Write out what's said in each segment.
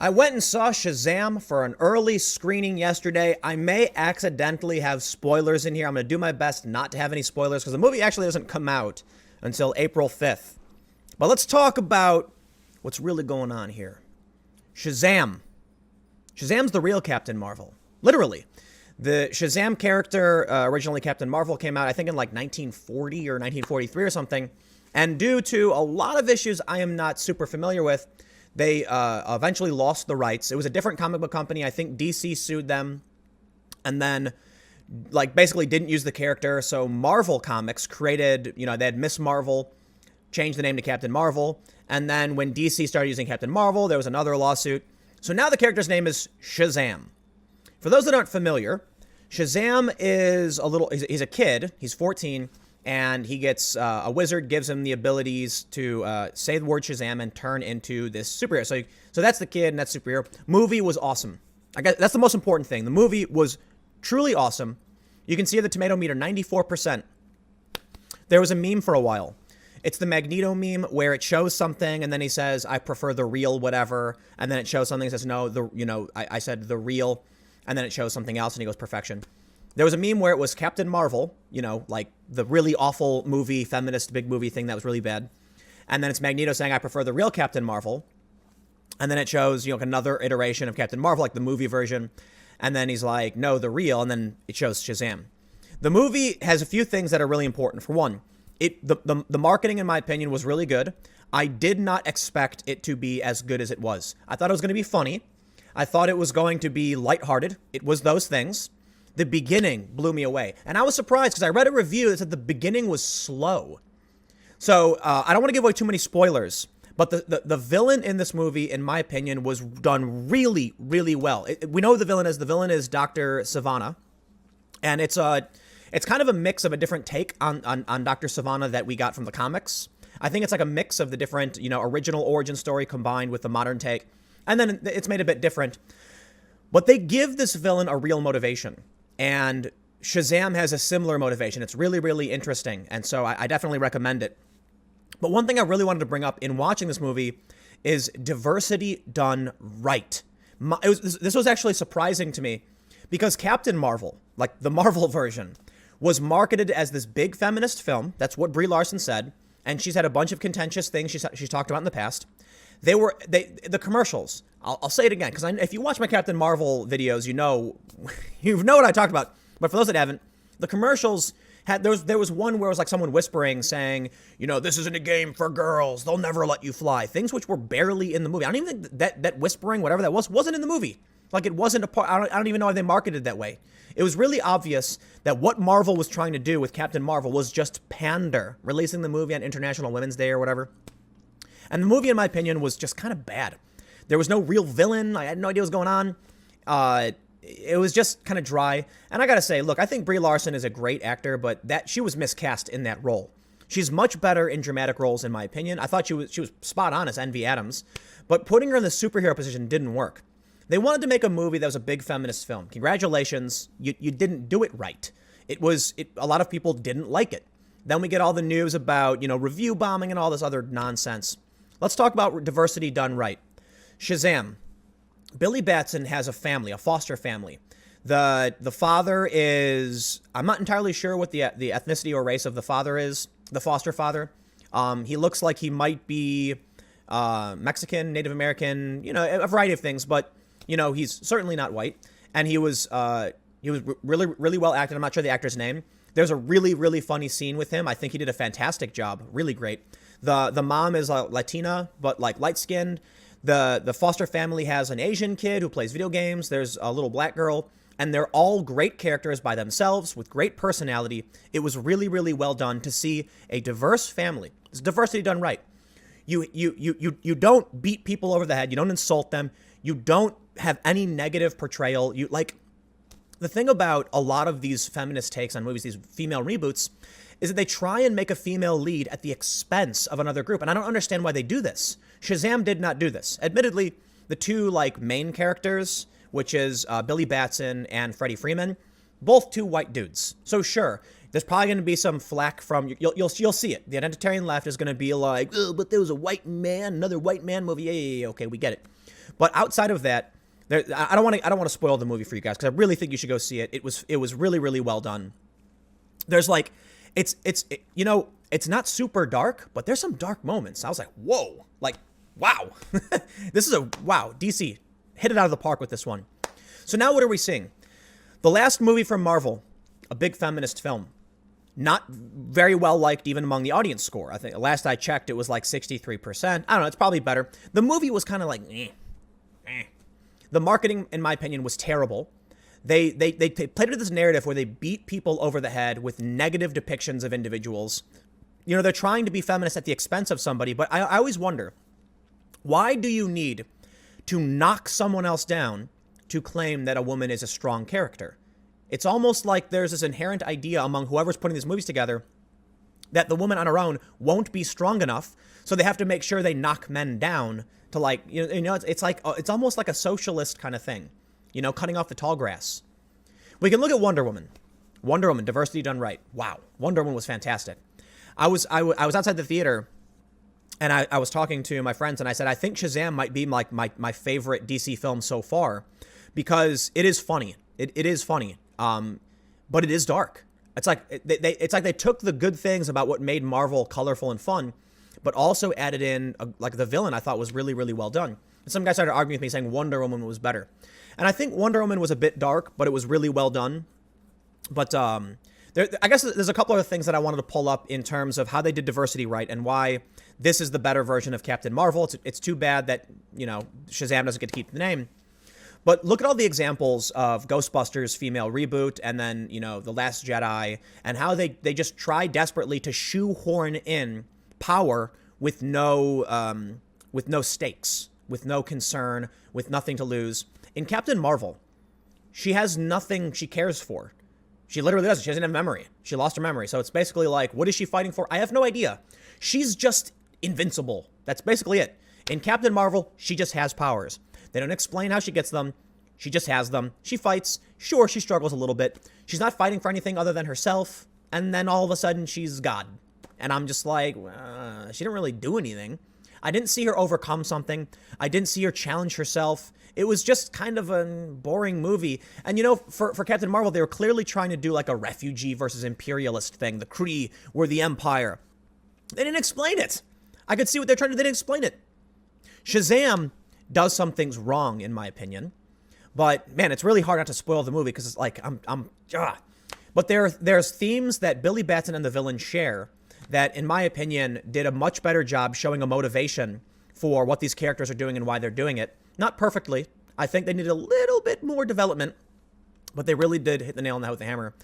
I went and saw Shazam for an early screening yesterday. I may accidentally have spoilers in here. I'm going to do my best not to have any spoilers because the movie actually doesn't come out until April 5th. But let's talk about what's really going on here. Shazam. Shazam's the real Captain Marvel. Literally. The Shazam character, originally Captain Marvel, came out, I think, in like 1940 or 1943 or something. And due to a lot of issues I am not super familiar with, they eventually lost the rights. It was a different comic book company. I think DC sued them and then basically didn't use the character. So Marvel Comics created, they had Miss Marvel, changed the name to Captain Marvel. And then when DC started using Captain Marvel, there was another lawsuit. So now the character's name is Shazam. For those that aren't familiar, Shazam is he's a kid, he's 14, and he gets, a wizard gives him the abilities to say the word Shazam and turn into this superhero. So that's the kid and that's superhero. Movie was awesome. I guess that's the most important thing. The movie was truly awesome. You can see the tomato meter, 94%. There was a meme for a while. It's the Magneto meme where it shows something and then he says, I prefer the real whatever. And then it shows something and says, no, I said the real. And then it shows something else and he goes, perfection. There was a meme where it was Captain Marvel, like the really awful movie, feminist big movie thing that was really bad. And then it's Magneto saying, I prefer the real Captain Marvel. And then it shows, another iteration of Captain Marvel, like the movie version. And then he's like, no, the real. And then it shows Shazam. The movie has a few things that are really important. For one, the marketing, in my opinion, was really good. I did not expect it to be as good as it was. I thought it was going to be funny. I thought it was going to be lighthearted. It was those things. The beginning blew me away. And I was surprised because I read a review that said the beginning was slow. So I don't want to give away too many spoilers, but the villain in this movie, in my opinion, was done really, really well. We know who the villain is. The villain is Dr. Sivana. And it's kind of a mix of a different take on Dr. Sivana that we got from the comics. I think it's like a mix of the different, original origin story combined with the modern take. And then it's made a bit different. But they give this villain a real motivation. And Shazam has a similar motivation. It's really, really interesting. And so I definitely recommend it. But one thing I really wanted to bring up in watching this movie is diversity done right. This was actually surprising to me because Captain Marvel, like the Marvel version, was marketed as this big feminist film. That's what Brie Larson said. And she's had a bunch of contentious things she's talked about in the past. The commercials. I'll say it again because if you watch my Captain Marvel videos, you know what I talked about. But for those that haven't, the commercials there was one where it was like someone whispering, saying, this isn't a game for girls. They'll never let you fly. Things which were barely in the movie. I don't even think that whispering, whatever that was, wasn't in the movie. Like it wasn't a part. I don't even know why they marketed it that way. It was really obvious that what Marvel was trying to do with Captain Marvel was just pander, releasing the movie on International Women's Day or whatever. And the movie, in my opinion, was just kind of bad. There was no real villain. I had no idea what was going on. It was just kind of dry. And I got to say, look, I think Brie Larson is a great actor, but she was miscast in that role. She's much better in dramatic roles, in my opinion. I thought she was spot on as Envy Adams. But putting her in the superhero position didn't work. They wanted to make a movie that was a big feminist film. Congratulations, you didn't do it right. A lot of people didn't like it. Then we get all the news about, review bombing and all this other nonsense. Let's talk about diversity done right. Shazam. Billy Batson has a family, a foster family. The father is, I'm not entirely sure what the ethnicity or race of the father is, the foster father. He looks like he might be Mexican, Native American, a variety of things, but he's certainly not white. And he was really, really well acted. I'm not sure the actor's name. There's a really, really funny scene with him. I think he did a fantastic job. Really great. The mom is Latina, but like light skinned. The foster family has an Asian kid who plays video games. There's a little black girl, and they're all great characters by themselves with great personality. It was really, really well done to see a diverse family. It's diversity done right. You don't beat people over the head. You don't insult them. You don't have any negative portrayal. The thing about a lot of these feminist takes on movies, these female reboots, is that they try and make a female lead at the expense of another group. And I don't understand why they do this. Shazam did not do this. Admittedly, the two main characters, which is Billy Batson and Freddie Freeman, both two white dudes. So sure, there's probably going to be some flack from, you'll see it. The identitarian left is going to be like, oh, but there was a white man, another white man movie. Yeah, okay, we get it. But outside of that, I don't want to spoil the movie for you guys because I really think you should go see it. It was really, really well done. There's like, it's not super dark, but there's some dark moments. I was like, whoa, like, wow. Wow. DC hit it out of the park with this one. So now what are we seeing? The last movie from Marvel, a big feminist film, not very well liked even among the audience score. I think last I checked, it was like 63%. I don't know. It's probably better. The movie was kind of like, The marketing, in my opinion, was terrible. They played this narrative where they beat people over the head with negative depictions of individuals. You know, they're trying to be feminist at the expense of somebody, but I always wonder, why do you need to knock someone else down to claim that a woman is a strong character? It's almost like there's this inherent idea among whoever's putting these movies together that the woman on her own won't be strong enough, so they have to make sure they knock men down to, like, it's like, it's almost like a socialist kind of thing, cutting off the tall grass. We can look at Wonder Woman. Wonder Woman, diversity done right. Wow, Wonder Woman was fantastic. I was outside the theater, and I was talking to my friends, and I said, I think Shazam might be like my favorite DC film so far, because it is funny. It is funny, but it is dark. It's like they took the good things about what made Marvel colorful and fun, but also added in like the villain. I thought was really, really well done. And some guy started arguing with me saying Wonder Woman was better, and I think Wonder Woman was a bit dark, but it was really well done. But I guess there's a couple other things that I wanted to pull up in terms of how they did diversity right and why this is the better version of Captain Marvel. It's too bad that Shazam doesn't get to keep the name. But look at all the examples of Ghostbusters female reboot and then, The Last Jedi, and how they just try desperately to shoehorn in power with no stakes, with no concern, with nothing to lose. In Captain Marvel, she has nothing she cares for. She literally doesn't. She doesn't have memory. She lost her memory. So it's basically like, what is she fighting for? I have no idea. She's just invincible. That's basically it. In Captain Marvel, she just has powers. They don't explain how she gets them. She just has them. She fights. Sure, she struggles a little bit. She's not fighting for anything other than herself. And then all of a sudden, she's God. And I'm just like, she didn't really do anything. I didn't see her overcome something. I didn't see her challenge herself. It was just kind of a boring movie. And, for Captain Marvel, they were clearly trying to do like a refugee versus imperialist thing. The Kree were the Empire. They didn't explain it. I could see what they're trying to do. They didn't explain it. Shazam does some things wrong, in my opinion. But, man, it's really hard not to spoil the movie because it's like, But there's themes that Billy Batson and the villain share that, in my opinion, did a much better job showing a motivation for what these characters are doing and why they're doing it. Not perfectly. I think they needed a little bit more development, but they really did hit the nail on the head with the hammer.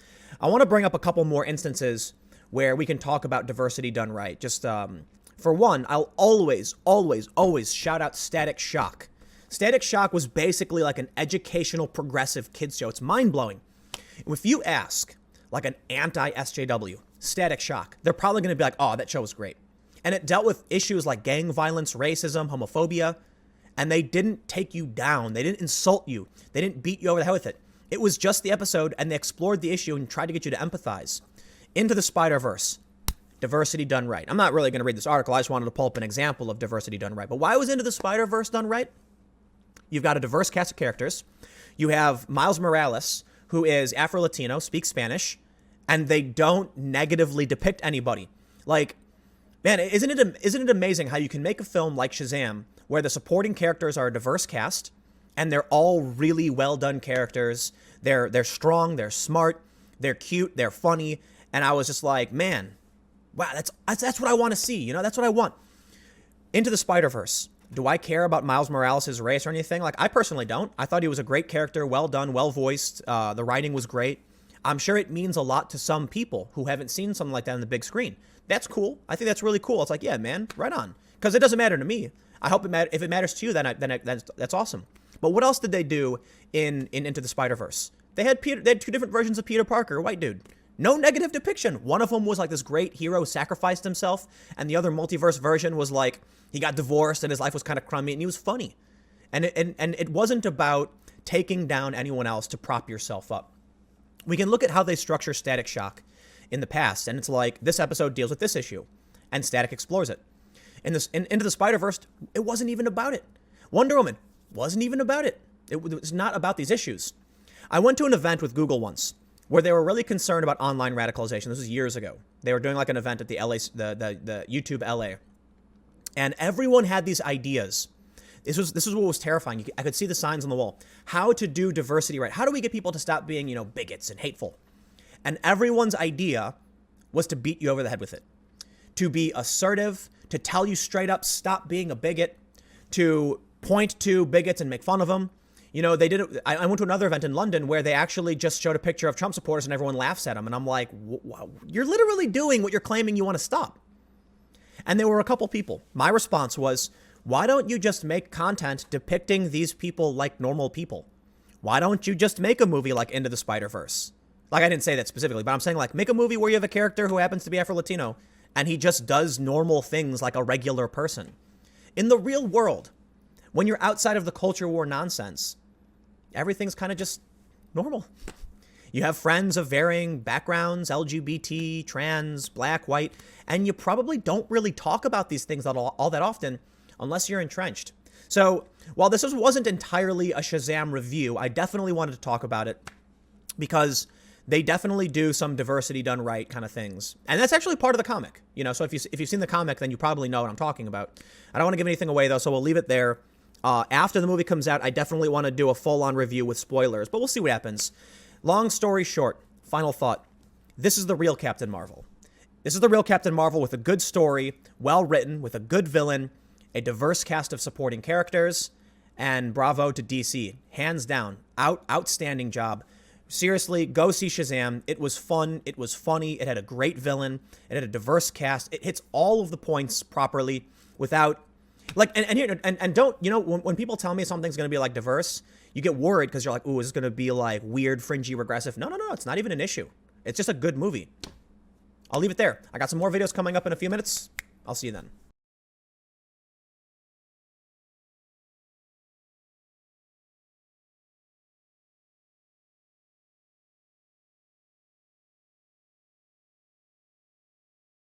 I want to bring up a couple more instances where we can talk about diversity done right. Just, for one, I'll always shout out Static Shock. Static Shock was basically like an educational, progressive kids show. It's mind-blowing. If you ask, like, an anti-SJW, Static Shock, they're probably going to be like, oh, that show was great. And it dealt with issues like gang violence, racism, homophobia, and they didn't take you down. They didn't insult you. They didn't beat you over the head with it. It was just the episode, and they explored the issue and tried to get you to empathize. Into the Spider-Verse. Diversity done right. I'm not really going to read this article. I just wanted to pull up an example of diversity done right. But why was Into the Spider-Verse done right? You've got a diverse cast of characters. You have Miles Morales, who is Afro-Latino, speaks Spanish, and they don't negatively depict anybody. Like, man, isn't it amazing how you can make a film like Shazam where the supporting characters are a diverse cast and they're all really well done characters. They're strong, they're smart, they're cute, they're funny, and I was just like, man, wow, that's what I want to see. That's what I want. Into the Spider-Verse. Do I care about Miles Morales' race or anything? Like, I personally don't. I thought he was a great character, well done, well voiced. The writing was great. I'm sure it means a lot to some people who haven't seen something like that on the big screen. That's cool. I think that's really cool. It's like, yeah, man, right on. Because it doesn't matter to me. I hope if it matters to you, then that's awesome. But what else did they do in Into the Spider-Verse? They had two different versions of Peter Parker, a white dude. No negative depiction. One of them was like this great hero sacrificed himself, and the other multiverse version was like he got divorced and his life was kind of crummy, and he was funny. And it wasn't about taking down anyone else to prop yourself up. We can look at how they structure Static Shock in the past, and it's like this episode deals with this issue, and Static explores it. Into the Spider-Verse, it wasn't even about it. Wonder Woman, wasn't even about it. It was not about these issues. I went to an event with Google once where they were really concerned about online radicalization. This was years ago. They were doing like an event at the the YouTube LA. And everyone had these ideas. This was what was terrifying. I could see the signs on the wall. How to do diversity right. How do we get people to stop being, bigots and hateful? And everyone's idea was to beat you over the head with it. To be assertive, to tell you straight up, stop being a bigot, to point to bigots and make fun of them. They did it. I went to another event in London where they actually just showed a picture of Trump supporters and everyone laughs at them. And I'm like, wow, you're literally doing what you're claiming you want to stop. And there were a couple people. My response was, why don't you just make content depicting these people like normal people? Why don't you just make a movie like Into the Spider-Verse? Like, I didn't say that specifically, but I'm saying like make a movie where you have a character who happens to be Afro-Latino and he just does normal things like a regular person. In the real world, when you're outside of the culture war nonsense, everything's kind of just normal. You have friends of varying backgrounds, LGBT, trans, black, white, and you probably don't really talk about these things all that often unless you're entrenched. So while this wasn't entirely a Shazam review, I definitely wanted to talk about it because they definitely do some diversity done right kind of things. And that's actually part of the comic. So if you've seen the comic, then you probably know what I'm talking about. I don't want to give anything away, though, so we'll leave it there. After the movie comes out, I definitely want to do a full-on review with spoilers, but we'll see what happens. Long story short, final thought. This is the real Captain Marvel. This is the real Captain Marvel with a good story, well-written, with a good villain, a diverse cast of supporting characters, and bravo to DC. Hands down, outstanding job. Seriously, go see Shazam. It was fun. It was funny. It had a great villain. It had a diverse cast. It hits all of the points properly without, like, and don't, when people tell me something's going to be like diverse, you get worried because you're like, ooh, is this going to be like weird, fringy, regressive? No, it's not even an issue. It's just a good movie. I'll leave it there. I got some more videos coming up in a few minutes. I'll see you then.